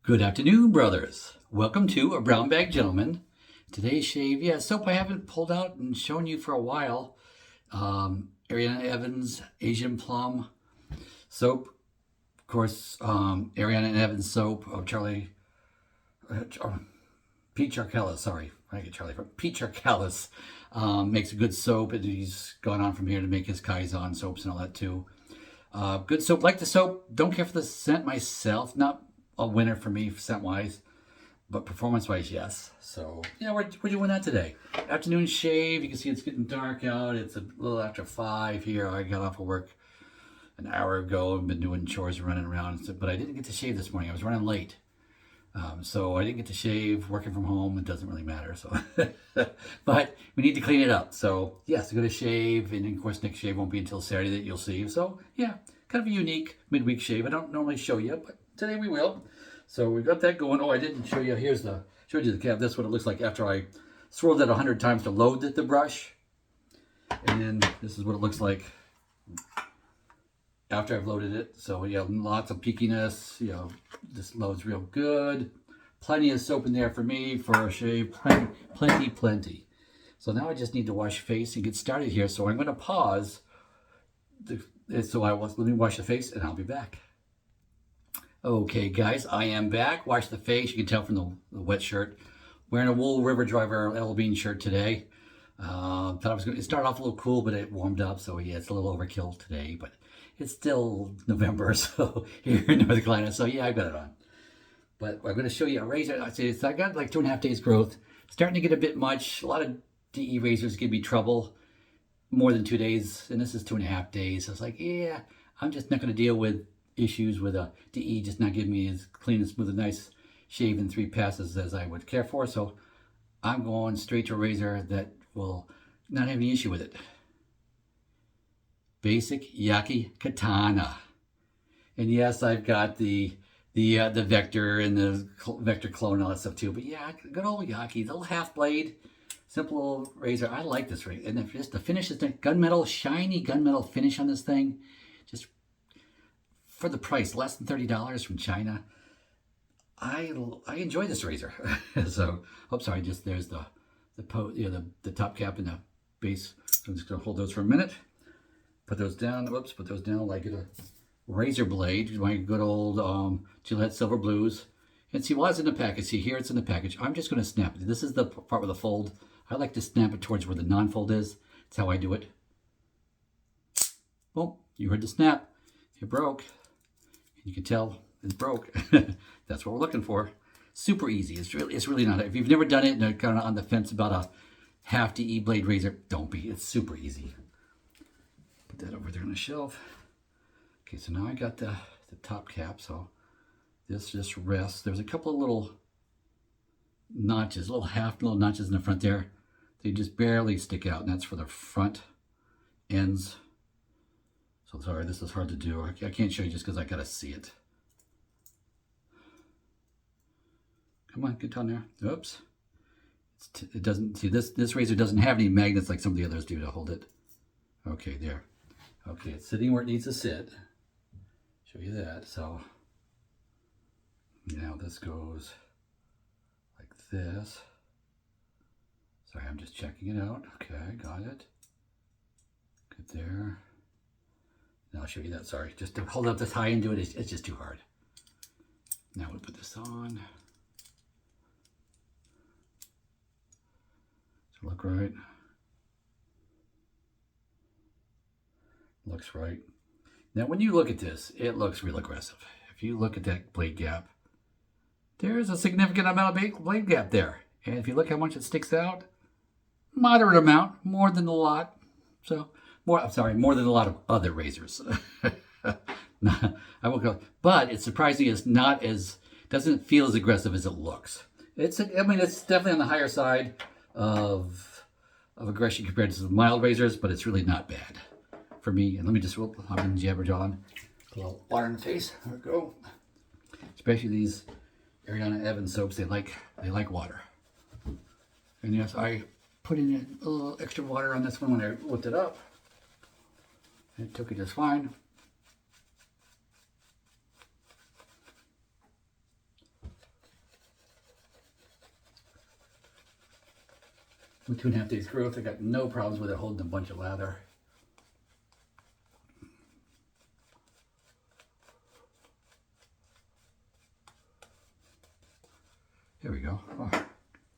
Good afternoon, brothers. Welcome to A Brown Bag Gentleman. Today's shave, soap I haven't pulled out and shown you for a while. Arianna Evans Asian Plum soap. Of course, Arianna Evans soap. Pete Charcalis, sorry. I get Charlie from Pete Charcalis. Makes a good soap, and he's gone on from here to make his Kaizen soaps and all that too. Good soap. Like the soap. Don't care for the scent myself. Not a winner for me scent-wise, but performance-wise, yes. So, yeah, we're doing that today. Afternoon shave. You can see it's getting dark out. It's a little after 5 here. I got off of work an hour ago. I've been doing chores and running around, but I didn't get to shave this morning. I was running late. So I didn't get to shave. Working from home, it doesn't really matter. So, but we need to clean it up. So, yes, I'm going to shave, and of course, next shave won't be until Saturday that you'll see. So, yeah, kind of a unique midweek shave. I don't normally show you, but today we will. So we've got that going. Oh, I didn't show you. Showed you the cap. That's what it looks like after I swirled it 100 times to load the brush. And then this is what it looks like after I've loaded it. So yeah, lots of peakiness. You know, this loads real good. Plenty of soap in there for me for a shave. Plenty. So now I just need to wash face and get started here. So I'm going to pause. Let me wash the face and I'll be back. Okay, guys, I am back. Wash the face. You can tell from the wet shirt. Wearing a Wool River Driver L Bean shirt today. Thought I was going to start off a little cool, but it warmed up. So yeah, it's a little overkill today, but it's still November, so here in North Carolina. So yeah, I got it on. But I'm going to show you a razor. I got like 2.5 days growth. Starting to get a bit much. A lot of DE razors give me trouble. More than 2 days, and this is 2.5 days. So it's like, yeah, I'm just not going to deal with issues with a DE just not giving me as clean and smooth a nice shave in 3 passes as I would care for. So I'm going straight to a razor that will not have any issue with it. Basic Yaqi Katana. And yes, I've got the Vector and the Vector clone and all that stuff too. But yeah, good old Yaqi, the little half blade, simple razor. I like this razor. And just the finish is the gunmetal, shiny gunmetal finish on this thing. Just for the price, less than $30 from China. I enjoy this razor. So, sorry, just there's the top cap and the base. I'm just gonna hold those for a minute. Put those down. Whoops, put those down like a razor blade. My good old Gillette Silver Blues. And see, while it's in the package, see here it's in the package. I'm just gonna snap it. This is the part with the fold. I like to snap it towards where the non-fold is. That's how I do it. Boom! You heard the snap. It broke. You can tell it's broke. That's what we're looking for. Super easy. It's really not. If you've never done it and are kind of on the fence about a half DE blade razor, don't be. It's super easy. Put that over there on the shelf. Okay, so now I got the top cap. So this just rests. There's a couple of little notches, little notches in the front there. They just barely stick out, and that's for the front ends. So sorry, this is hard to do. I can't show you just because I gotta see it. Come on, get down there. Oops. It doesn't, see this razor doesn't have any magnets like some of the others do to hold it. Okay, there. Okay, it's sitting where it needs to sit. Show you that. So now this goes like this. Sorry, I'm just checking it out. Okay, got it. Good there. And I'll show you that. Sorry, just to hold up this high and do it, it's just too hard. Now we'll put this on. So look right. Looks right. Now when you look at this, it looks real aggressive. If you look at that blade gap, there's a significant amount of blade gap there. And if you look how much it sticks out, moderate amount, more than a lot. So more than a lot of other razors. I won't go, but it's surprising it's doesn't feel as aggressive as it looks. It's definitely on the higher side of aggression compared to some mild razors, but it's really not bad for me. And let me just, I'm in jabber John. A little water in the face. There we go. Especially these Arianna Evans soaps, they like water. And yes, I put in a little extra water on this one when I looked it up. It took it just fine. with 2.5 days growth. I got no problems with it holding a bunch of lather. Here we go. Oh,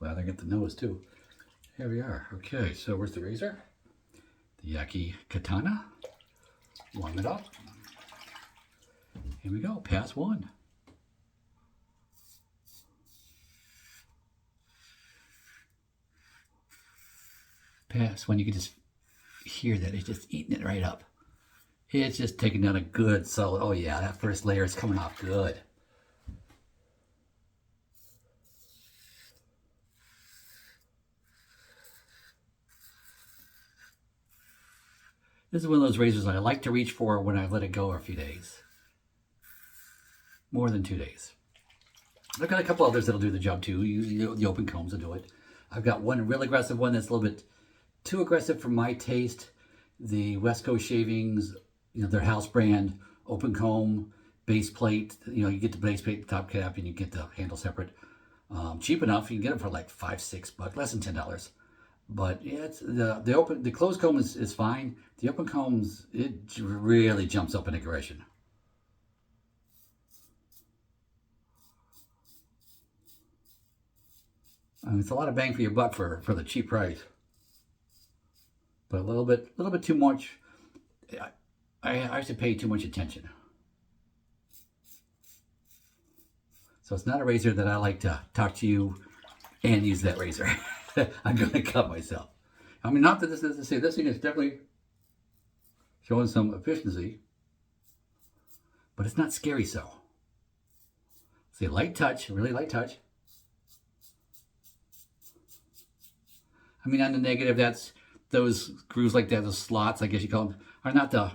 lather get the nose too. Here we are. Okay, so where's the razor? The Yaqi Katana. Warm it up. Here we go. Pass 1. Pass 1. You can just hear that it's just eating it right up. It's just taking down a good solid. Oh yeah, that first layer is coming off good. This is one of those razors I like to reach for when I let it go a few days. More than 2 days. I've got a couple others that'll do the job too. The open combs will do it. I've got one really aggressive one that's a little bit too aggressive for my taste. The West Coast Shavings, their house brand, open comb, base plate. You get the base plate, the top cap, and you get the handle separate. Cheap enough. You can get them for like $5, $6, less than $10. But yeah, it's the closed comb is fine. The open combs, it really jumps up in aggression. I mean, it's a lot of bang for your buck for the cheap price. But a little bit too much. I have to pay too much attention. So it's not a razor that I like to talk to you and use that razor. I'm going to cut myself. I mean, not that this is to say this thing is definitely showing some efficiency, but it's not scary so. See, light touch, really light touch. I mean, on the negative, that's those grooves like that, those slots, I guess you call them, are not the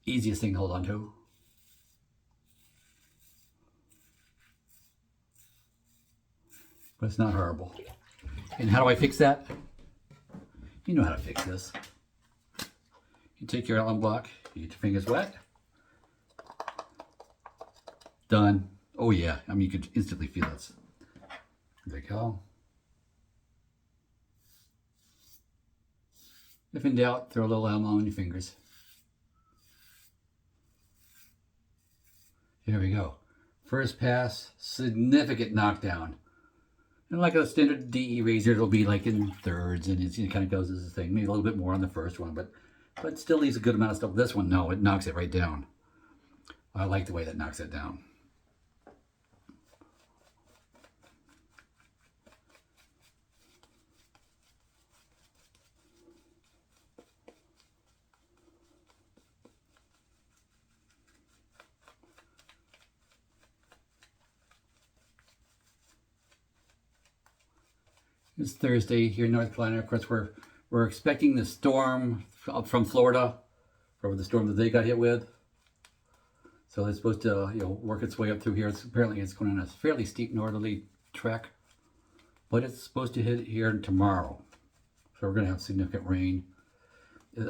easiest thing to hold on to. But it's not horrible. And how do I fix that? You know how to fix this. You take your alum block, you get your fingers wet. Done. Oh yeah, I mean, you could instantly feel it. There you go. If in doubt, throw a little alum on your fingers. Here we go. First pass, significant knockdown. And like a standard DE razor, it'll be like in thirds, and it kind of goes as a thing. Maybe a little bit more on the first one, but still leaves a good amount of stuff. This one, no, it knocks it right down. I like the way that knocks it down. It's Thursday here in North Carolina. Of course, we're expecting the storm from Florida, or the storm that they got hit with. So it's supposed to work its way up through here. Apparently it's going on a fairly steep northerly trek, but it's supposed to hit here tomorrow. So we're going to have significant rain.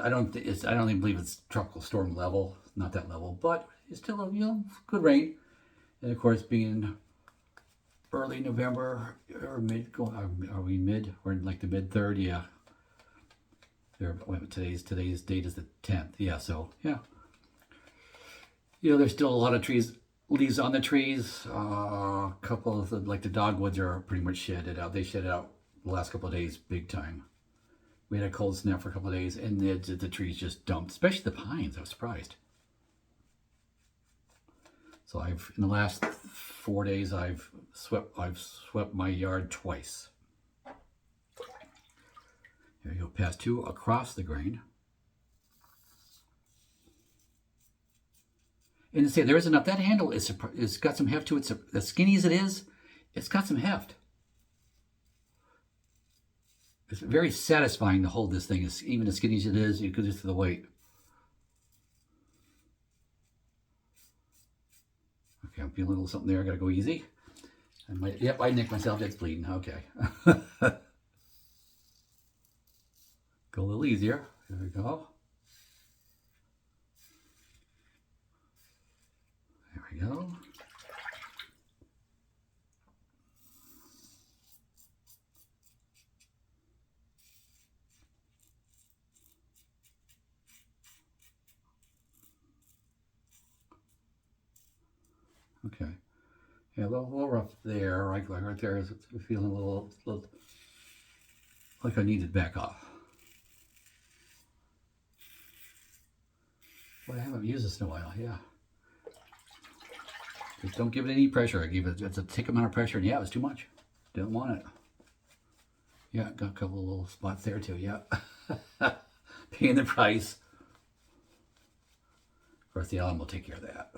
I don't even believe it's tropical storm level. It's not that level, but it's still good rain. And of course, being early November or mid, are we mid? We're in like the mid third, yeah. Today's date is the 10th, yeah. So yeah, there's still a lot of leaves on the trees. A couple of the dogwoods are pretty much shedded out. They shedded out the last couple of days, big time. We had a cold snap for a couple of days, and the trees just dumped, especially the pines. I was surprised. So in the last 4 days, I've swept my yard twice. There you go, pass 2 across the grain. And to say there is enough. That handle is got some heft to it. As skinny as it is, it's got some heft. It's very satisfying to hold this thing. Even as skinny as it is, you could just the weight. Okay, I'm feeling a little something there. I gotta go easy. Yep, I nicked myself. It's bleeding. Okay. Go a little easier. There we go. There we go. Okay. Yeah, a little rough there. Right there is feeling a little like I need to back off. Well, I haven't used this in a while. Yeah. Just don't give it any pressure. I gave it, it's a thick amount of pressure, and yeah, it was too much. Didn't want it. Yeah, got a couple of little spots there too. Yeah. Paying the price. Of course, the alum will take care of that.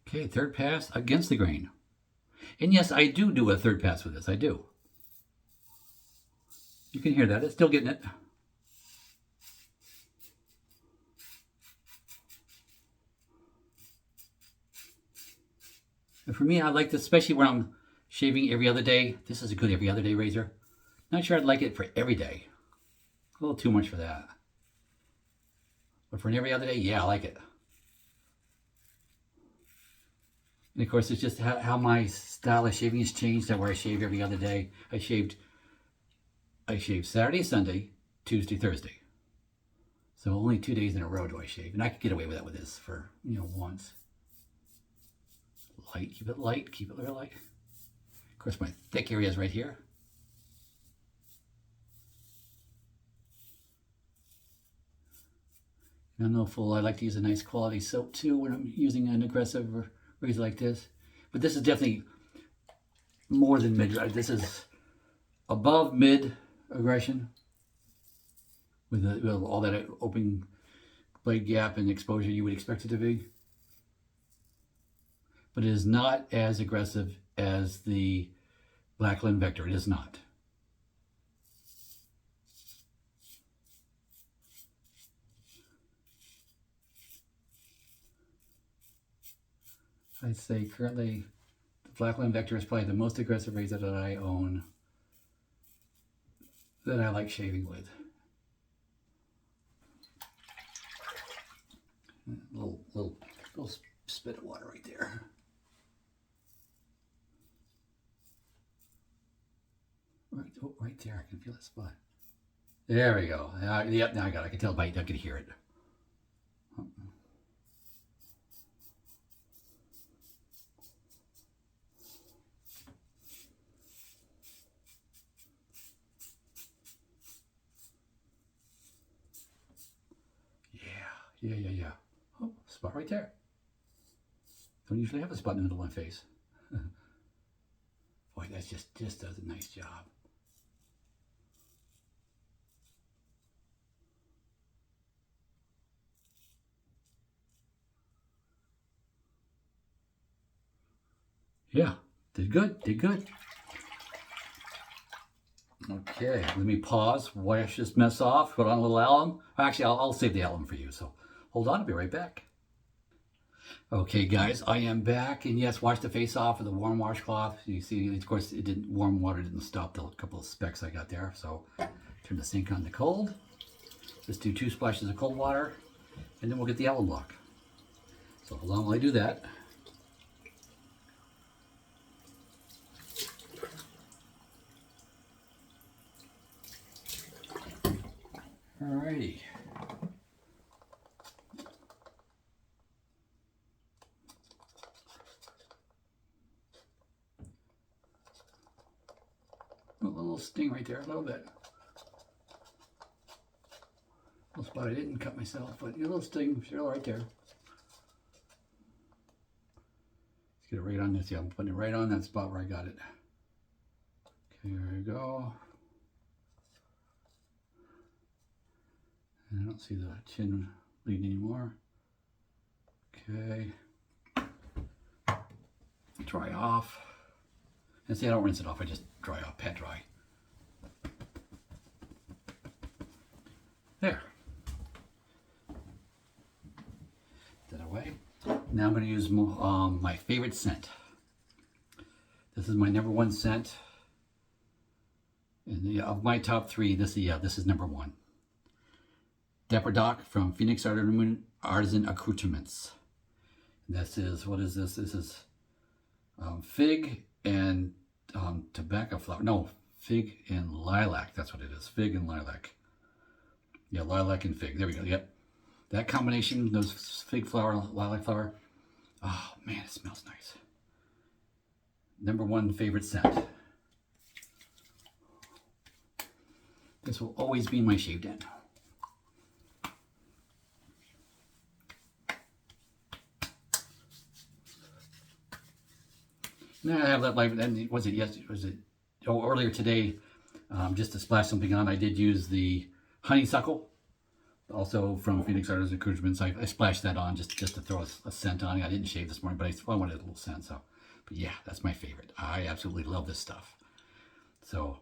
Okay, third pass against the grain. And yes, I do a third pass with this. I do. You can hear that. It's still getting it. And for me, I like this, especially when I'm shaving every other day. This is a good every other day razor. Not sure I'd like it for every day. A little too much for that. But for an every other day, yeah, I like it. And of course, it's just how my style of shaving has changed. That where I shave every other day. I shaved Saturday, Sunday, Tuesday, Thursday. So only 2 days in a row do I shave. And I could get away with that with this for, once. Light, keep it real light. Of course, my thick area is right here. And I'm no fool. I like to use a nice quality soap too when I'm using an aggressive razor like this. But this is definitely more than mid. This is above mid aggression with all that open blade gap and exposure you would expect it to be. But it is not as aggressive as the Blackland Vector. It is not. I'd say currently the Blackland Vector is probably the most aggressive razor that I own that I like shaving with. Little spit of water right there. Right there, I can feel that spot. There we go. Yep, now I got it. I can tell by I can hear it. Yeah. Oh, spot right there. Don't usually have a spot in the middle of my face. Boy, that just does a nice job. Yeah, did good. Okay, let me pause, wash this mess off, put on a little alum. Actually, I'll save the alum for you, so hold on, I'll be right back. Okay, guys, I am back, and yes, wash the face off with a warm washcloth. You see, of course, warm water didn't stop the couple of specks I got there, so turn the sink on to cold. Just do 2 splashes of cold water, and then we'll get the alum block. So hold on while I do that. Alrighty. A little sting right there, a little bit. A little spot I didn't cut myself, but a little sting still right there. Let's get it right on this. Yeah, I'm putting it right on that spot where I got it. Okay, there we go. And I don't see the chin bleeding anymore. Okay. Dry off. And see, I don't rinse it off, I just dry off, pat dry. There. Put that away. Now I'm going to use my favorite scent. This is my #1 scent. And of my top 3, this is #1. Dapper Doc from Phoenix Artisan Accoutrements. This is, what is this? This is fig and tobacco flower. No, fig and lilac. That's what it is. Fig and lilac. Yeah, lilac and fig. There we go. Yep. That combination, those fig flower, lilac flower. Oh, man, it smells nice. #1 favorite scent. This will always be in my shave den. Now I have that light, and was it earlier today, just to splash something on, I did use the honeysuckle, also from Phoenix Artisan Accoutrements. I splashed that on just to throw a scent on it. I didn't shave this morning, but I wanted a little scent, so. But yeah, that's my favorite. I absolutely love this stuff. So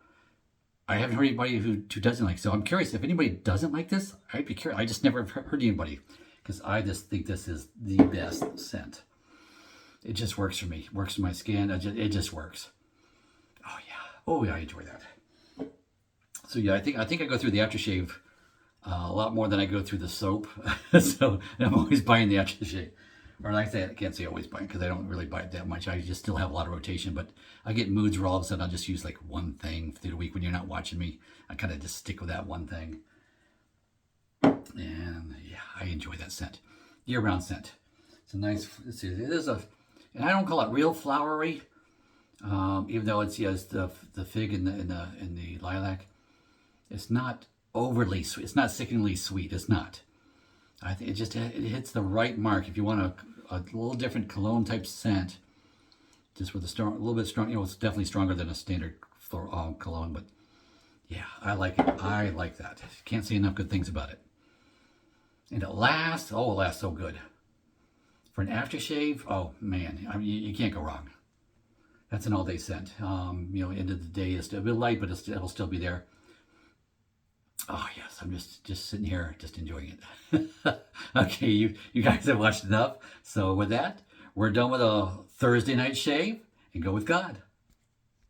I haven't heard anybody who doesn't like. So I'm curious if anybody doesn't like this. I'd be curious. I just never heard anybody, because I just think this is the best scent. It just works for me. Works for my skin. It just works. Oh yeah. Oh yeah. I enjoy that. So yeah, I think I go through the aftershave a lot more than I go through the soap. So I'm always buying the aftershave. Or like I say, I can't say always buying, because I don't really buy it that much. I just still have a lot of rotation, but I get moods where all of a sudden I'll just use like one thing through the week when you're not watching me. I kind of just stick with that one thing. And yeah, I enjoy that scent. Year-round scent. It's a nice, it is a, and I don't call it real flowery, even though it's, yes, the fig and the lilac. It's not overly sweet. It's not sickeningly sweet. It's not. I think it hits the right mark. If you want a little different cologne type scent, just with a little bit strong, it's definitely stronger than a standard cologne, but yeah, I like it. I like that. Can't say enough good things about it. And it lasts so good. For an aftershave, oh man, I mean, you can't go wrong. That's an all-day scent. End of the day, it's a bit light, but it'll still be there. Oh yes, I'm just sitting here, just enjoying it. Okay, you guys have watched enough. So with that, we're done with a Thursday night shave, and go with God.